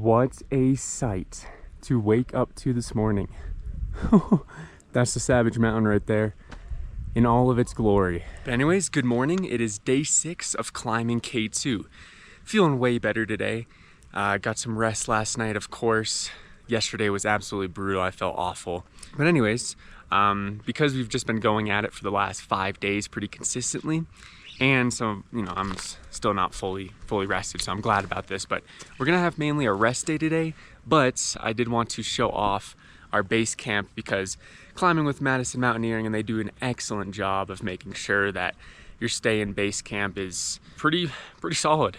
What a sight to wake up to this morning. That's the Savage Mountain right there in all of its glory. But anyways, good morning. It is day 6 of climbing K2. Feeling way better today. Got some rest last night, of course. Yesterday was absolutely brutal. I felt awful. But anyways, because we've just been going at it for the last 5 days pretty consistently, and so, you know, I'm still not fully rested, so I'm glad about this. But we're gonna have mainly a rest day today, but I did want to show off our base camp because climbing with Madison Mountaineering, and they do an excellent job of making sure that your stay in base camp is pretty solid.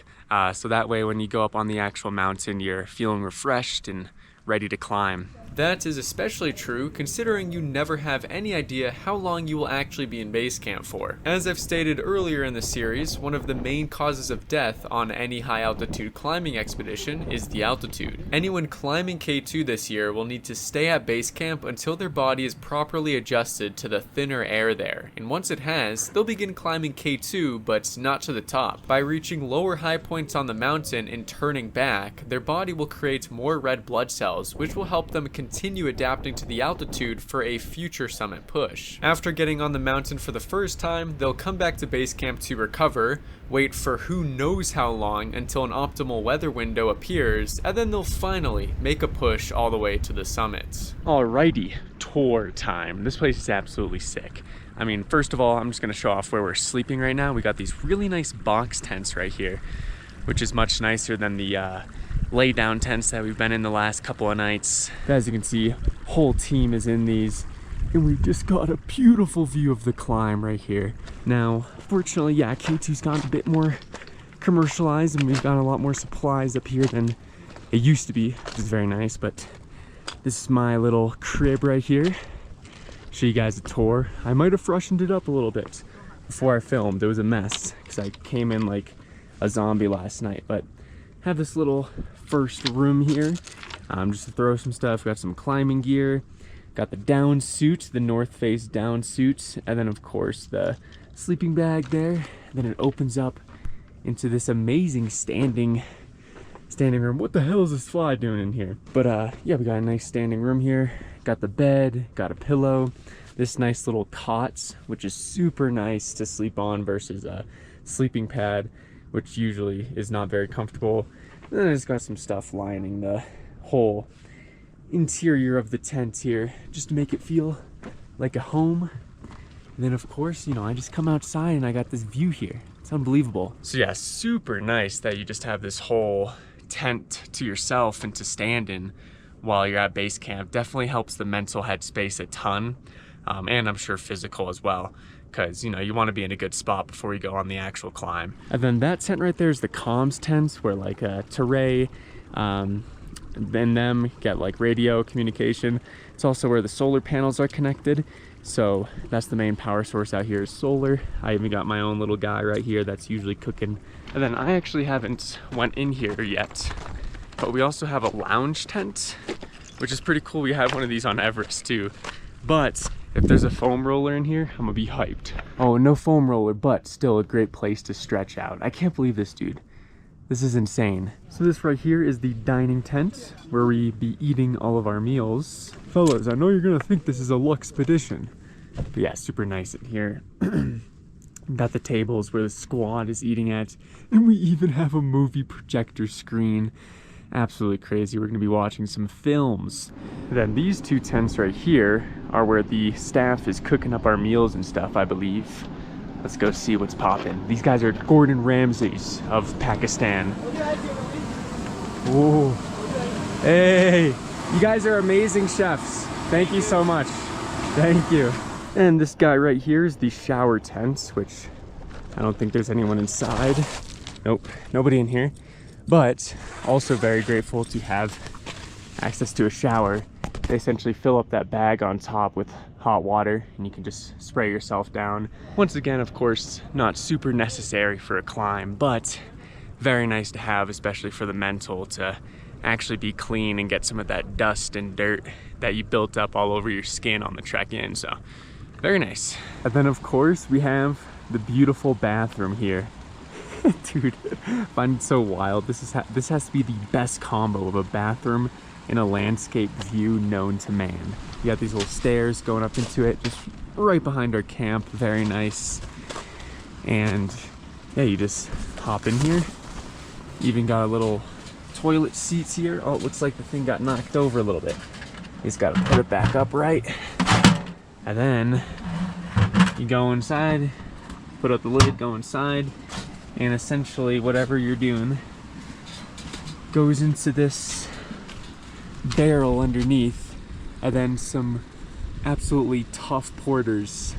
So that way when you go up on the actual mountain, you're feeling refreshed and ready to climb. That is especially true considering you never have any idea how long you will actually be in base camp for. As I've stated earlier in the series, one of the main causes of death on any high altitude climbing expedition is the altitude. Anyone climbing K2 this year will need to stay at base camp until their body is properly adjusted to the thinner air there, and once it has, they'll begin climbing K2 but not to the top. By reaching lower high points on the mountain and turning back, their body will create more red blood cells, which will help them continue adapting to the altitude for a future summit push. After getting on the mountain for the first time, they'll come back to base camp to recover, wait for who knows how long until an optimal weather window appears, and then they'll finally make a push all the way to the summit. Alrighty, tour time. This place is absolutely sick. I mean, first of all, I'm just gonna show off where we're sleeping right now. We got these really nice box tents right here, which is much nicer than the lay down tents that we've been in the last couple of nights. As you can see, whole team is in these, and we've just got a beautiful view of the climb right here. Now, fortunately, yeah, K2's gotten a bit more commercialized, and we've got a lot more supplies up here than it used to be, which is very nice. But this is my little crib right here. Show you guys a tour. I might have freshened it up a little bit before I filmed. It was a mess because I came in like a zombie last night, but have this little first room here, just to throw some stuff. Got some climbing gear, got the down suit, the North Face down suit, and then of course the sleeping bag there. Then it opens up into this amazing standing room. What the hell is this fly doing in here? But yeah, we got a nice standing room here. Got the bed, got a pillow, this nice little cot, which is super nice to sleep on versus a sleeping pad, which usually is not very comfortable. And then it's got some stuff lining the whole interior of the tent here, just to make it feel like a home. And then of course, you know, I just come outside and I got this view here. It's unbelievable. So yeah, super nice that you just have this whole tent to yourself and to stand in while you're at base camp. Definitely helps the mental headspace a ton, and I'm sure physical as well, because, you know, you want to be in a good spot before you go on the actual climb. And then that tent right there is the comms tent, where like Teray and them get like radio communication. It's also where the solar panels are connected, so that's the main power source out here is solar. I even got my own little guy right here that's usually cooking. And then I actually haven't went in here yet, but we also have a lounge tent, which is pretty cool. We have one of these on Everest too, but if there's a foam roller in here, I'm gonna be hyped. Oh, no foam roller, but still a great place to stretch out. I can't believe this, dude. This is insane. So this right here is the dining tent where we be eating all of our meals. Fellas, I know you're gonna think this is a luxpedition, but yeah, super nice in here. Got the tables where the squad is eating at, and we even have a movie projector screen. Absolutely crazy. We're gonna be watching some films. Then these two tents right here are where the staff is cooking up our meals and stuff, I believe. Let's go see what's popping. These guys are Gordon Ramsays of Pakistan. Oh, hey, you guys are amazing chefs. Thank you so much. Thank you. And this guy right here is the shower tent, which I don't think there's anyone inside. Nope, nobody in here. But also very grateful to have access to a shower. They essentially fill up that bag on top with hot water, and you can just spray yourself down. Once again, of course, not super necessary for a climb, but very nice to have, especially for the mental, to actually be clean and get some of that dust and dirt that you built up all over your skin on the trek in. So very nice. And then of course we have the beautiful bathroom here. Dude, I find it so wild. This has to be the best combo of a bathroom and a landscape view known to man. You got these little stairs going up into it, just right behind our camp. Very nice. And yeah, you just hop in here. Even got a little toilet seats here. Oh, it looks like the thing got knocked over a little bit. You just gotta put it back up right. And then you go inside, put up the lid, go inside, and essentially whatever you're doing goes into this barrel underneath, and then some absolutely tough porters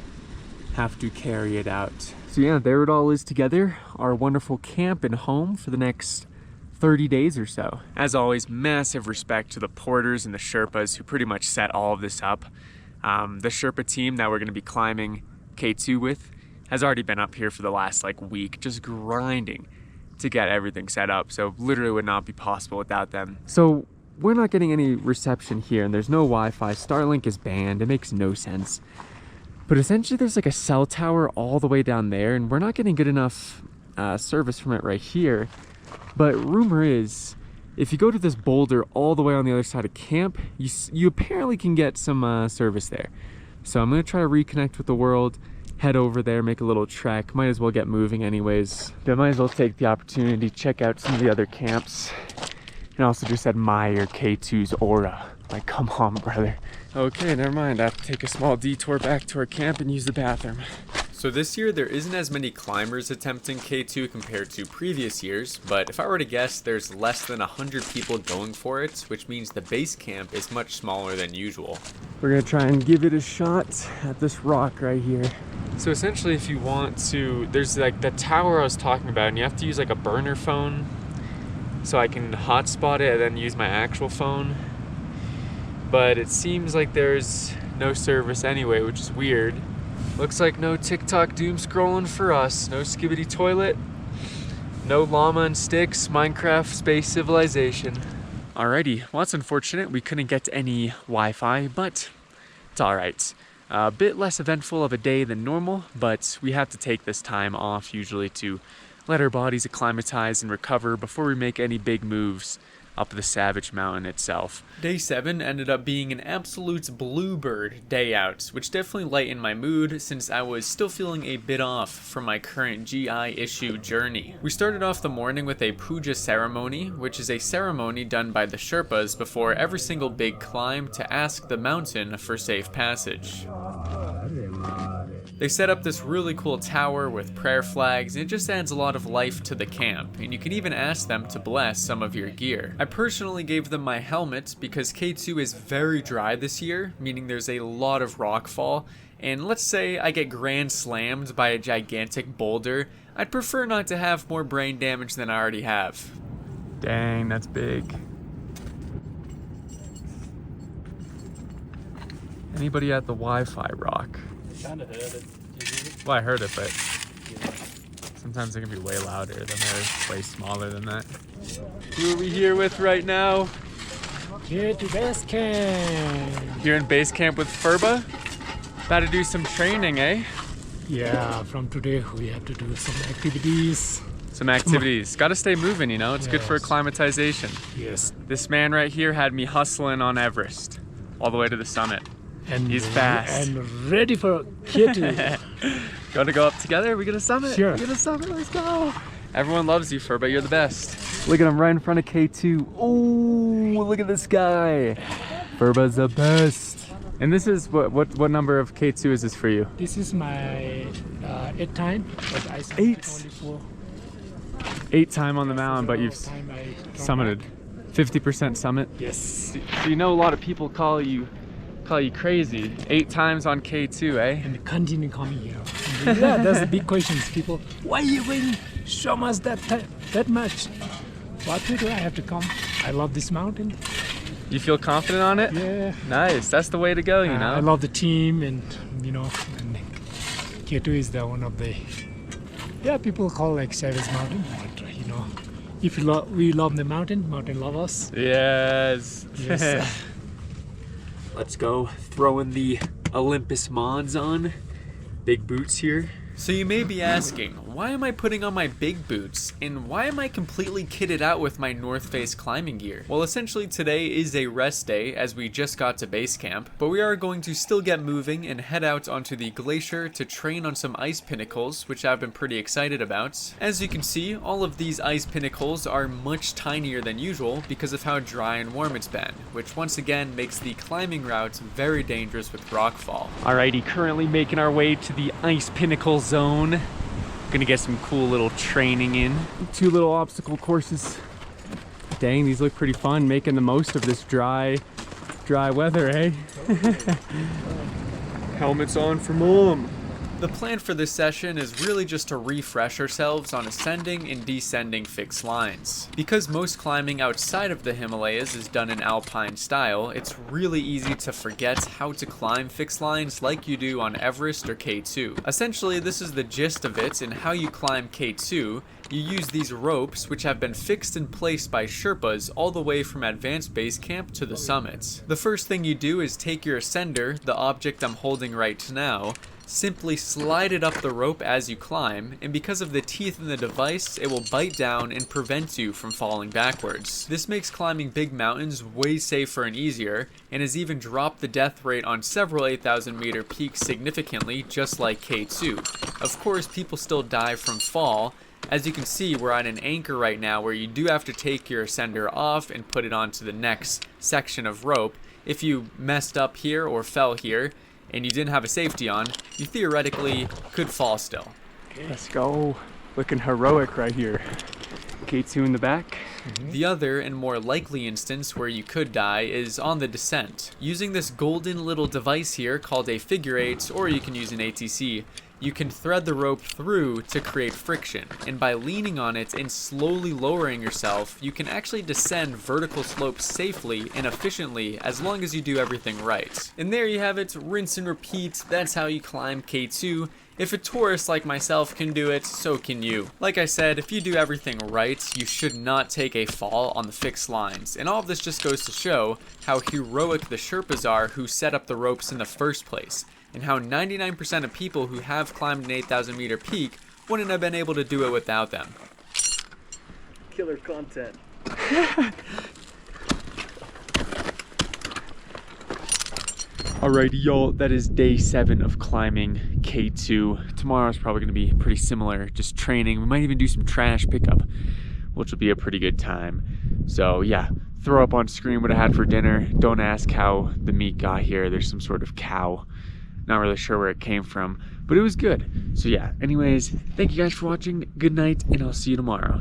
have to carry it out. So yeah, there it all is together, our wonderful camp and home for the next 30 days or so. As always, massive respect to the porters and the Sherpas who pretty much set all of this up. The Sherpa team that we're going to be climbing K2 with has already been up here for the last week, just grinding to get everything set up. So literally would not be possible without them. So we're not getting any reception here, and there's no Wi-Fi. Starlink is banned. It makes no sense. But essentially there's a cell tower all the way down there, and we're not getting good enough service from it right here. But rumor is, if you go to this boulder all the way on the other side of camp, you apparently can get some service there. So I'm gonna try to reconnect with the world, head over there, make a little trek. Might as well get moving anyways. But I might as well take the opportunity to check out some of the other camps and also just admire K2's aura. Like, come on, brother. Okay, never mind. I have to take a small detour back to our camp and use the bathroom. So this year there isn't as many climbers attempting K2 compared to previous years, but if I were to guess, there's less than 100 people going for it, which means the base camp is much smaller than usual. We're gonna try and give it a shot at this rock right here. So essentially, if you want to, there's the tower I was talking about, and you have to use a burner phone so I can hotspot it and then use my actual phone. But it seems like there's no service anyway, which is weird. Looks like no TikTok doom scrolling for us. No skibbity toilet. No llama and sticks. Minecraft space civilization. Alrighty, well that's unfortunate. We couldn't get any Wi-Fi, but it's alright. A bit less eventful of a day than normal, but we have to take this time off usually to let our bodies acclimatize and recover before we make any big moves up the Savage Mountain itself. Day 7 ended up being an absolute bluebird day out, which definitely lightened my mood since I was still feeling a bit off from my current GI issue journey. We started off the morning with a puja ceremony, which is a ceremony done by the Sherpas before every single big climb to ask the mountain for safe passage. They set up this really cool tower with prayer flags, and it just adds a lot of life to the camp, and you can even ask them to bless some of your gear. I personally gave them my helmet because K2 is very dry this year, meaning there's a lot of rockfall, and let's say I get grand slammed by a gigantic boulder, I'd prefer not to have more brain damage than I already have. Dang, that's big. Anybody at the Wi-Fi rock? Kind of heard it. Did you hear it? Well, I heard it, but sometimes it can be way louder than they're way smaller than that. Who are we here with right now? Here to base camp. You're in base camp with Furba? About to do some training, eh? Yeah, from today we have to do some activities. Some activities. Gotta stay moving, you know? It's good for Yes. acclimatization. Yes. This man right here had me hustling on Everest all the way to the summit. And He's fast. And ready for K2. Gonna go up together? We gonna summit? Sure. We gonna summit? Let's go. Everyone loves you, Furba. You're the best. Look at him right in front of K2. Oh, look at this guy. Furba's the best. And this is what number of K2 is this for you? This is my 8th time, but I Eight? only 4. 8th time on the mountain, but you've Time I come summited. back. 50% summit. Yes. So you know a lot of people call you crazy. 8 times on K2, eh? And continue coming here. And yeah, that's the big questions. People, why you going so much that much? What to do? I have to come. I love this mountain. You feel confident on it? Yeah. Nice. That's the way to go, you know? I love the team, and and K2 is the one of the people call Savage Mountain, but if we love the mountain love us. Yes. Yes. Let's go. Throwing the Olympus mods on. Big boots here. So you may be asking, why am I putting on my big boots? And why am I completely kitted out with my North Face climbing gear? Well, essentially today is a rest day as we just got to base camp, but we are going to still get moving and head out onto the glacier to train on some ice pinnacles, which I've been pretty excited about. As you can see, all of these ice pinnacles are much tinier than usual because of how dry and warm it's been, which once again makes the climbing routes very dangerous with rockfall. Alrighty, currently making our way to the ice pinnacle zone. Gonna get some cool little training in. 2 little obstacle courses. Dang, these look pretty fun, making the most of this dry weather, eh? Helmets on for mom. The plan for this session is really just to refresh ourselves on ascending and descending fixed lines. Because most climbing outside of the Himalayas is done in alpine style, it's really easy to forget how to climb fixed lines like you do on Everest or K2. Essentially, this is the gist of it in how you climb K2. You use these ropes, which have been fixed in place by Sherpas all the way from advanced base camp to the summit. The first thing you do is take your ascender, the object I'm holding right now, simply slide it up the rope as you climb, and because of the teeth in the device, it will bite down and prevent you from falling backwards. This makes climbing big mountains way safer and easier, and has even dropped the death rate on several 8,000 meter peaks significantly, just like K2. Of course, people still die from fall. As you can see, we're on an anchor right now where you do have to take your ascender off and put it onto the next section of rope. If you messed up here or fell here, and you didn't have a safety on, you theoretically could fall still. Let's go. Looking heroic right here. K2 in the back. The other and more likely instance where you could die is on the descent. Using this golden little device here called a figure 8, or you can use an ATC, you can thread the rope through to create friction, and by leaning on it and slowly lowering yourself, you can actually descend vertical slopes safely and efficiently as long as you do everything right. And there you have it, rinse and repeat. That's how you climb K2. If a tourist like myself can do it, so can you. Like I said, if you do everything right, you should not take a fall on the fixed lines. And all of this just goes to show how heroic the Sherpas are who set up the ropes in the first place, and how 99% of people who have climbed an 8,000 meter peak wouldn't have been able to do it without them. Killer content. Alrighty, y'all, that is day 7 of climbing K2. Tomorrow's probably gonna be pretty similar, just training. We might even do some trash pickup, which will be a pretty good time. So yeah, throw up on screen what I had for dinner. Don't ask how the meat got here. There's some sort of cow. Not really sure where it came from, but it was good. So yeah, anyways, thank you guys for watching. Good night, and I'll see you tomorrow.